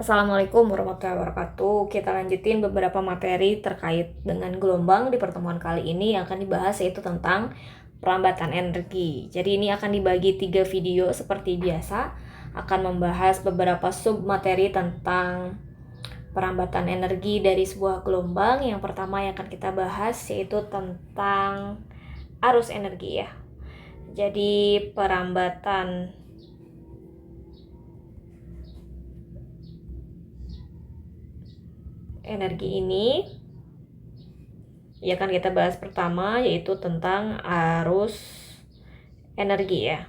Assalamualaikum warahmatullahi wabarakatuh. Kita lanjutin beberapa materi terkait dengan gelombang di pertemuan kali ini yang akan dibahas yaitu tentang perlambatan energi. Jadi ini akan dibagi 3 video seperti biasa. Akan membahas beberapa sub materi tentang perlambatan energi dari sebuah gelombang. Yang pertama yang akan kita bahas yaitu tentang arus energi ya. Jadi perlambatan energi ini ya akan kita bahas pertama yaitu tentang arus energi ya.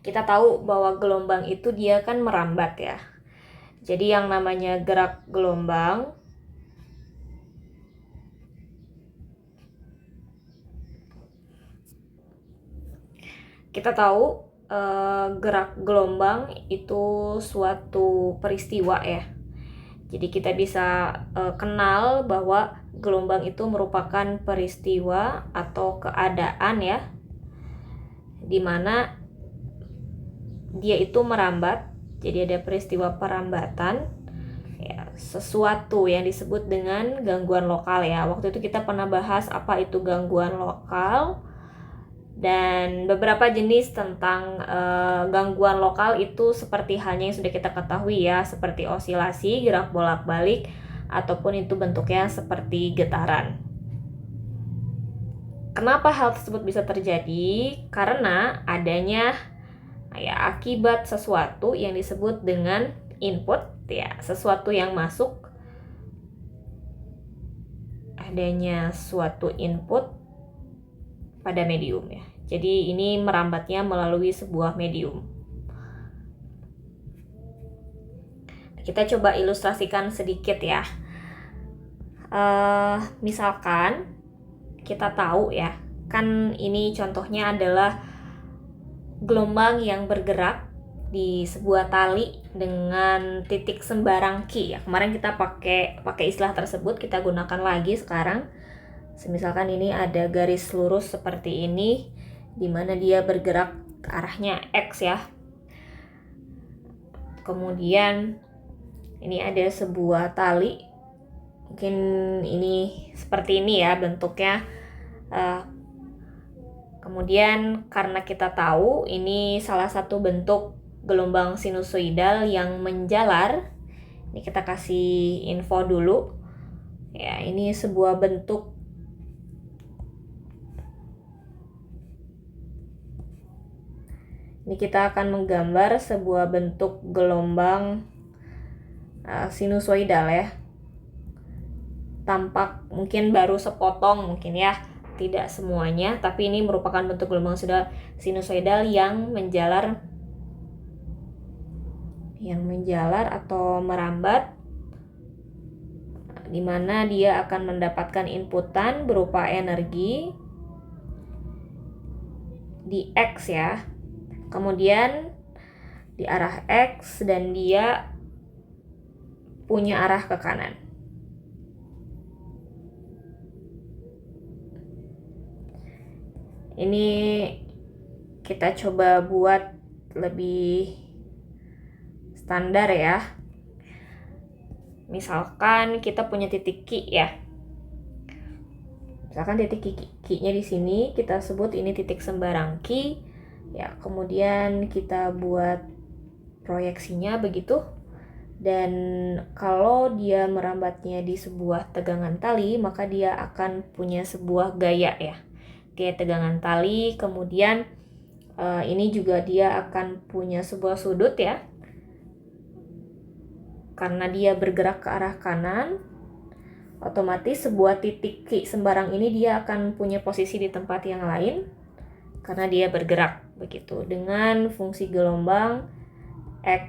Kita tahu bahwa gelombang itu dia kan merambat ya. Jadi yang namanya gerak gelombang kita tahu gerak gelombang itu suatu peristiwa ya. Jadi kita bisa kenal bahwa gelombang itu merupakan peristiwa atau keadaan ya, dimana dia itu merambat. Jadi ada peristiwa perambatan ya, sesuatu yang disebut dengan gangguan lokal ya. Waktu itu kita pernah bahas apa itu gangguan lokal dan beberapa jenis tentang gangguan lokal itu seperti halnya yang sudah kita ketahui ya, seperti osilasi, gerak bolak-balik, ataupun itu bentuknya seperti getaran. Kenapa hal tersebut bisa terjadi? Karena adanya ya akibat sesuatu yang disebut dengan input ya, sesuatu yang masuk, adanya suatu input pada medium ya. Jadi ini merambatnya melalui sebuah medium. Kita coba ilustrasikan sedikit ya. Misalkan kita tahu ya, kan ini contohnya adalah gelombang yang bergerak di sebuah tali dengan titik sembarang Q ya. Kemarin kita pakai istilah tersebut, kita gunakan lagi sekarang. Misalkan ini ada garis lurus seperti ini, di mana dia bergerak ke arahnya X ya. Kemudian ini ada sebuah tali, mungkin ini seperti ini ya bentuknya. Kemudian karena kita tahu ini salah satu bentuk gelombang sinusoidal yang menjalar, ini kita kasih info dulu ya, ini sebuah bentuk ini kita akan menggambar sebuah bentuk gelombang sinusoidal ya. Tampak mungkin baru sepotong mungkin ya, tidak semuanya, tapi ini merupakan bentuk gelombang sinusoidal yang menjalar atau merambat, di mana dia akan mendapatkan inputan berupa energi di X ya. Kemudian di arah X dan dia punya arah ke kanan. Ini kita coba buat lebih standar ya. Misalkan kita punya titik Q ya. Misalkan titik Q-nya di sini kita sebut ini titik sembarang Q ya. Kemudian kita buat proyeksinya begitu. Dan kalau dia merambatnya di sebuah tegangan tali, maka dia akan punya sebuah gaya ya, gaya tegangan tali. Kemudian ini juga dia akan punya sebuah sudut ya, karena dia bergerak ke arah kanan, otomatis sebuah titik Q sembarang ini dia akan punya posisi di tempat yang lain karena dia bergerak begitu dengan fungsi gelombang X,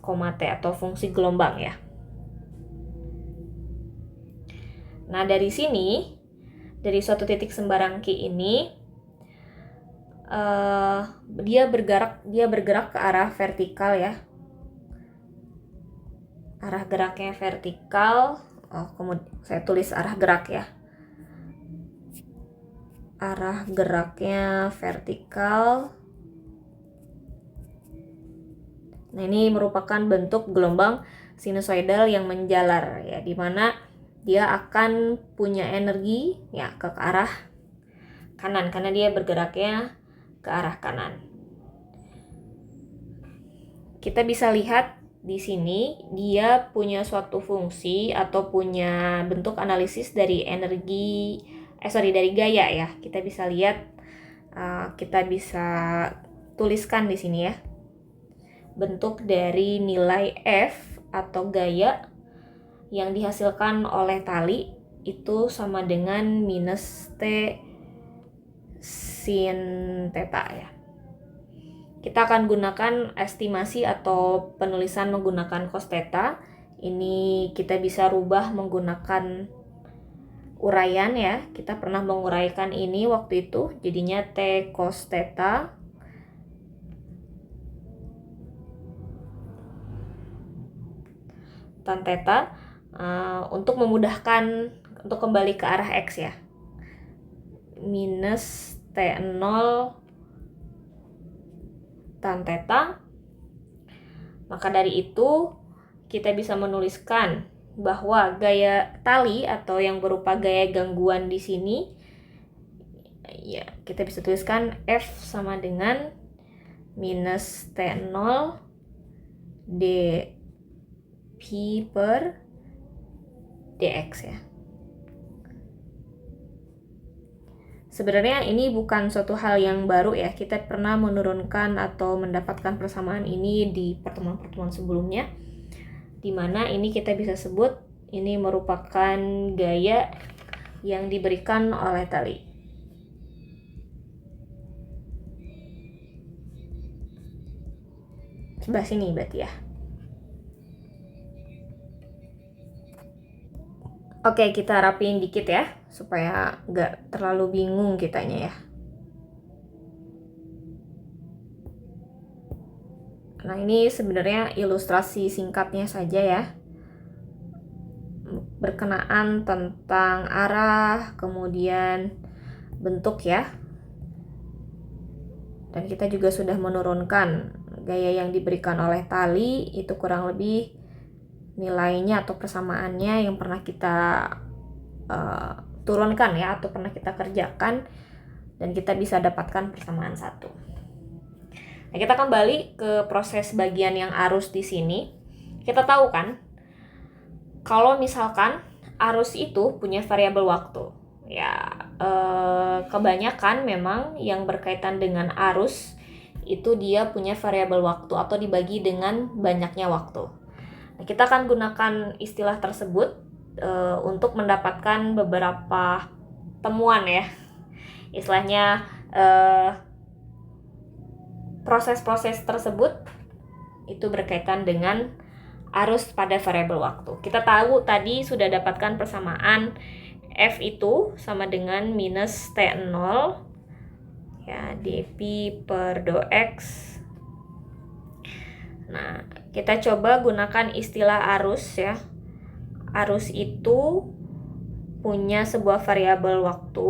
T atau fungsi gelombang ya. Nah dari sini, dari suatu titik sembarang Q ini dia bergerak ke arah vertikal ya. Arah geraknya vertikal. Kemudian saya tulis arah gerak ya. Arah geraknya vertikal Nah, ini merupakan bentuk gelombang sinusoidal yang menjalar ya, di mana dia akan punya energi ya ke arah kanan karena dia bergeraknya ke arah kanan. Kita bisa lihat di sini dia punya suatu fungsi atau punya bentuk analisis dari dari gaya ya. Kita bisa lihat, kita bisa tuliskan di sini ya. Bentuk dari nilai F atau gaya yang dihasilkan oleh tali itu sama dengan minus T sin theta ya. Kita akan gunakan estimasi atau penulisan menggunakan cos theta. Ini kita bisa rubah menggunakan uraian ya. Kita pernah menguraikan ini waktu itu, jadinya T cos theta tan theta, untuk memudahkan untuk kembali ke arah X ya. Minus T0 tan theta. Maka dari itu kita bisa menuliskan bahwa gaya tali atau yang berupa gaya gangguan di sini ya, kita bisa tuliskan F sama dengan minus T0 dP per dx ya. Sebenarnya ini bukan suatu hal yang baru ya, kita pernah menurunkan atau mendapatkan persamaan ini di pertemuan-pertemuan sebelumnya, di mana ini kita bisa sebut ini merupakan gaya yang diberikan oleh tali. Sebelah sini berarti ya. Oke, kita rapiin dikit ya, supaya nggak terlalu bingung kitanya ya. Nah, ini sebenarnya ilustrasi singkatnya saja ya, berkenaan tentang arah, kemudian bentuk ya. Dan kita juga sudah menurunkan gaya yang diberikan oleh tali, itu kurang lebih nilainya atau persamaannya yang pernah kita turunkan ya, atau pernah kita kerjakan, dan kita bisa dapatkan persamaan 1. Nah, kita kembali ke proses bagian yang arus di sini. Kita tahu kan, kalau misalkan arus itu punya variabel waktu, ya kebanyakan memang yang berkaitan dengan arus itu dia punya variabel waktu atau dibagi dengan banyaknya waktu. Nah, kita akan gunakan istilah tersebut untuk mendapatkan beberapa temuan ya. Istilahnya proses-proses tersebut itu berkaitan dengan arus pada variabel waktu. Kita tahu tadi sudah dapatkan persamaan F itu sama dengan minus T0 ya, dP per dx. Nah, kita coba gunakan istilah arus ya. Arus itu punya sebuah variabel waktu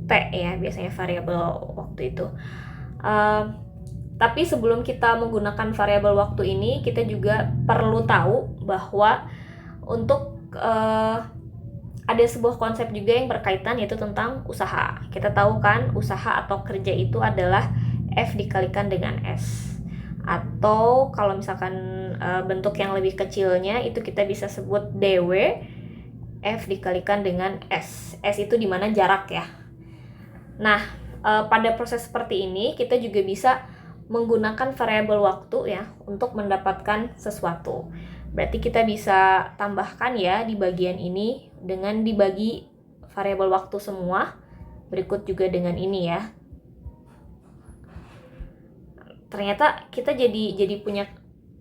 T ya, biasanya variabel waktu itu. Tapi sebelum kita menggunakan variabel waktu ini, kita juga perlu tahu bahwa untuk ada sebuah konsep juga yang berkaitan, yaitu tentang usaha. Kita tahu kan, usaha atau kerja itu adalah F dikalikan dengan S. Atau kalau misalkan bentuk yang lebih kecilnya itu kita bisa sebut DW, F dikalikan dengan S. S itu dimana jarak ya. Nah, pada proses seperti ini kita juga bisa menggunakan variabel waktu ya untuk mendapatkan sesuatu. Berarti kita bisa tambahkan ya di bagian ini dengan dibagi variabel waktu semua. Berikut juga dengan ini ya. Ternyata kita jadi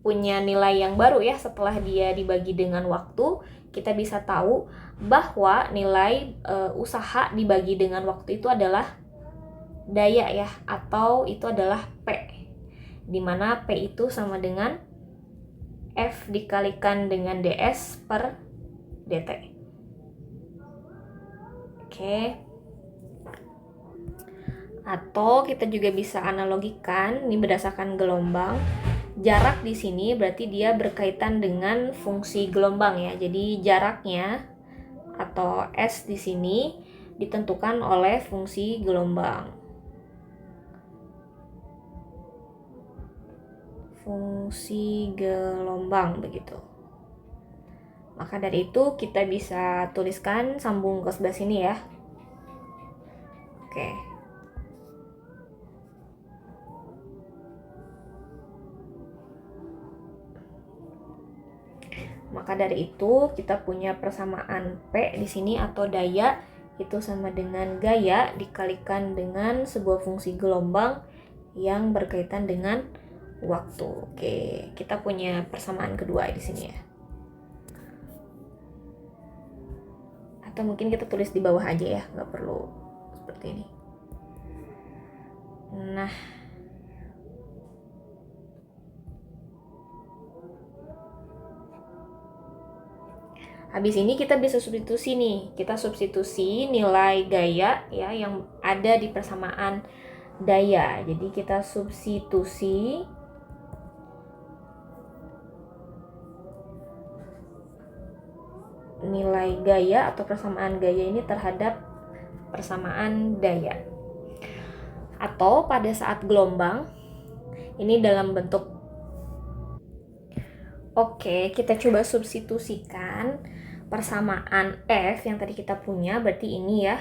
punya nilai yang baru ya setelah dia dibagi dengan waktu. Kita bisa tahu bahwa nilai usaha dibagi dengan waktu itu adalah daya ya, atau itu adalah P, dimana P itu sama dengan F dikalikan dengan ds per dt. Oke. Atau kita juga bisa analogikan ini berdasarkan gelombang. Jarak di sini berarti dia berkaitan dengan fungsi gelombang ya. Jadi jaraknya atau S di sini ditentukan oleh fungsi gelombang. Fungsi gelombang begitu. Maka dari itu kita bisa tuliskan sambung ke sebelah sini ya. Oke. Maka dari itu kita punya persamaan P di sini atau daya itu sama dengan gaya dikalikan dengan sebuah fungsi gelombang yang berkaitan dengan waktu. Oke, kita punya persamaan kedua di sini ya. Atau mungkin kita tulis di bawah aja ya, nggak perlu seperti ini. Nah, habis ini kita bisa substitusi nih. Kita substitusi nilai gaya ya yang ada di persamaan daya. Jadi kita substitusi nilai gaya atau persamaan gaya ini terhadap persamaan daya. Atau pada saat gelombang ini dalam bentuk. Oke, kita coba substitusikan persamaan F yang tadi kita punya, berarti ini ya.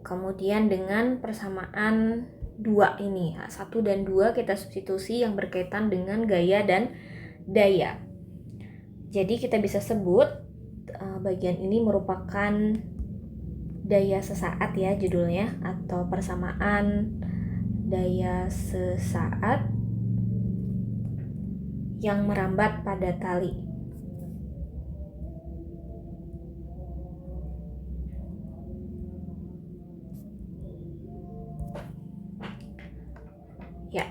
Kemudian dengan persamaan 2 ini, 1 dan 2 kita substitusi yang berkaitan dengan gaya dan daya. Jadi kita bisa sebut bagian ini merupakan daya sesaat ya judulnya, atau persamaan daya sesaat yang merambat pada tali. Ya,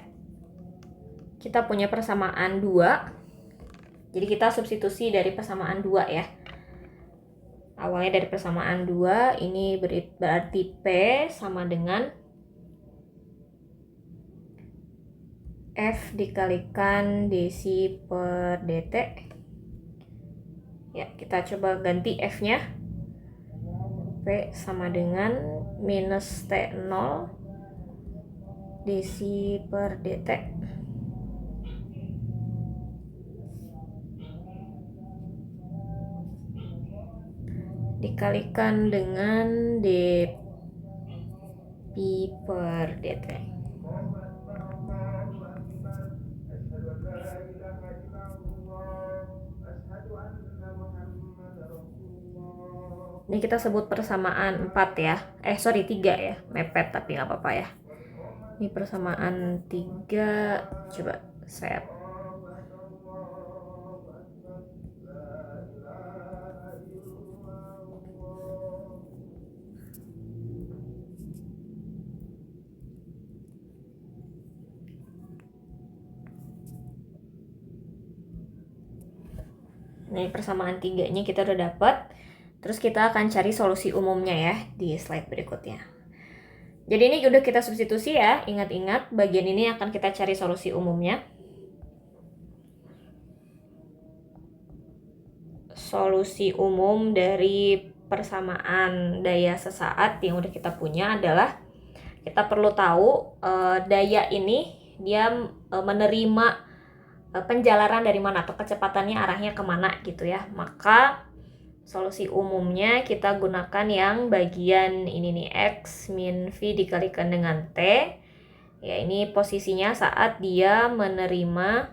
kita punya persamaan 2. Jadi kita substitusi dari persamaan 2 ya. Awalnya dari persamaan 2, ini berarti P sama dengan F dikalikan desi per dt. Ya, kita coba ganti F-nya. P sama dengan minus T0 desi per dt. Dikalikan dengan dp per dt. Ini kita sebut persamaan 4 ya. 3 ya. Mepet tapi nggak apa-apa ya. Ini persamaan 3. Coba saya. Nah, persamaan 3-nya kita udah dapat. Terus kita akan cari solusi umumnya ya di slide berikutnya. Jadi ini udah kita substitusi ya. Ingat-ingat bagian ini akan kita cari solusi umumnya. Solusi umum dari persamaan daya sesaat yang udah kita punya adalah kita perlu tahu daya ini dia menerima penjalaran dari mana atau kecepatannya arahnya kemana gitu ya. Maka solusi umumnya kita gunakan yang bagian ini nih, X min V dikalikan dengan T. Ya, ini posisinya saat dia menerima,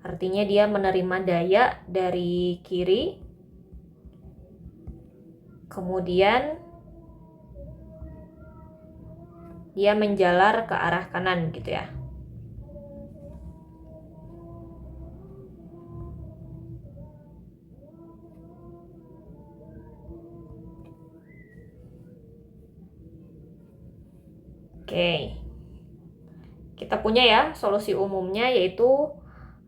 artinya dia menerima daya dari kiri. Kemudian dia menjalar ke arah kanan gitu ya. Oke, kita punya ya solusi umumnya, yaitu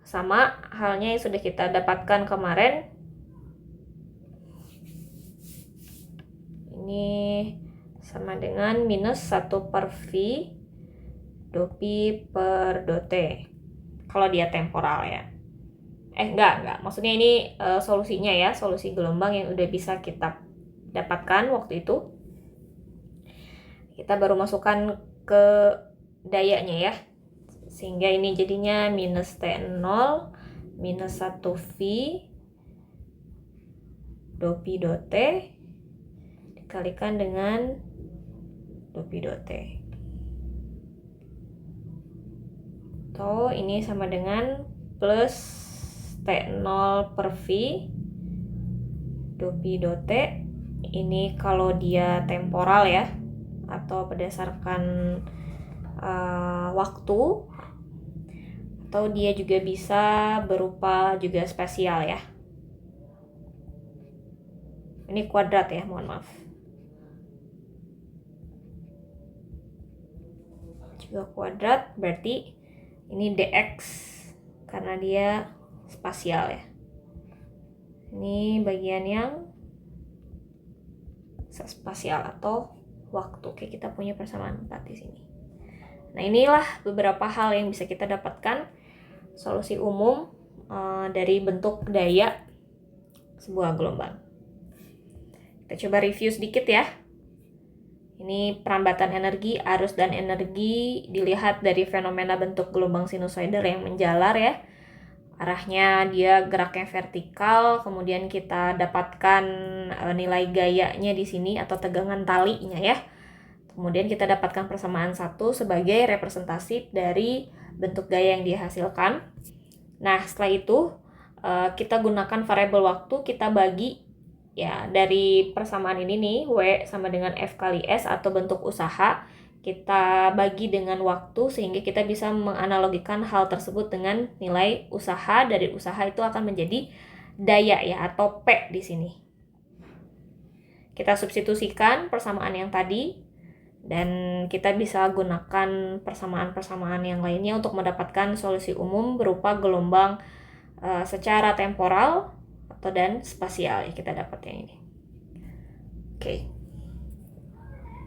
sama halnya yang sudah kita dapatkan kemarin. Ini sama dengan minus 1 per V do pi per do T. Kalau dia temporal ya. Enggak. Maksudnya ini solusinya ya, solusi gelombang yang udah bisa kita dapatkan waktu itu. Kita baru masukkan ke dayanya ya. Sehingga ini jadinya minus T0 minus 1 V do pi do T dikalikan dengan do pi do T. Atau ini sama dengan plus T0 per V do pi do T. Ini kalau dia temporal ya, atau berdasarkan waktu, atau dia juga bisa berupa juga spasial ya. Ini kuadrat ya, mohon maaf. Juga kuadrat, berarti ini dx karena dia spasial ya. Ini bagian yang spasial atau waktu. Oke, kita punya persamaan 4 di sini. Nah, inilah beberapa hal yang bisa kita dapatkan solusi umum dari bentuk daya sebuah gelombang. Kita coba review sedikit ya. Ini perambatan energi, arus dan energi dilihat dari fenomena bentuk gelombang sinusoidal yang menjalar ya. Arahnya dia geraknya vertikal, kemudian kita dapatkan nilai gayanya di sini atau tegangan talinya ya. Kemudian kita dapatkan persamaan 1 sebagai representasi dari bentuk gaya yang dihasilkan. Nah, setelah itu kita gunakan variabel waktu, kita bagi ya dari persamaan ini nih, W sama dengan F kali S atau bentuk usaha, kita bagi dengan waktu sehingga kita bisa menganalogikan hal tersebut dengan nilai usaha. Dari usaha itu akan menjadi daya ya, atau P di sini. Kita substitusikan persamaan yang tadi dan kita bisa gunakan persamaan-persamaan yang lainnya untuk mendapatkan solusi umum berupa gelombang secara temporal atau dan spasial ya, kita dapat yang ini. Oke.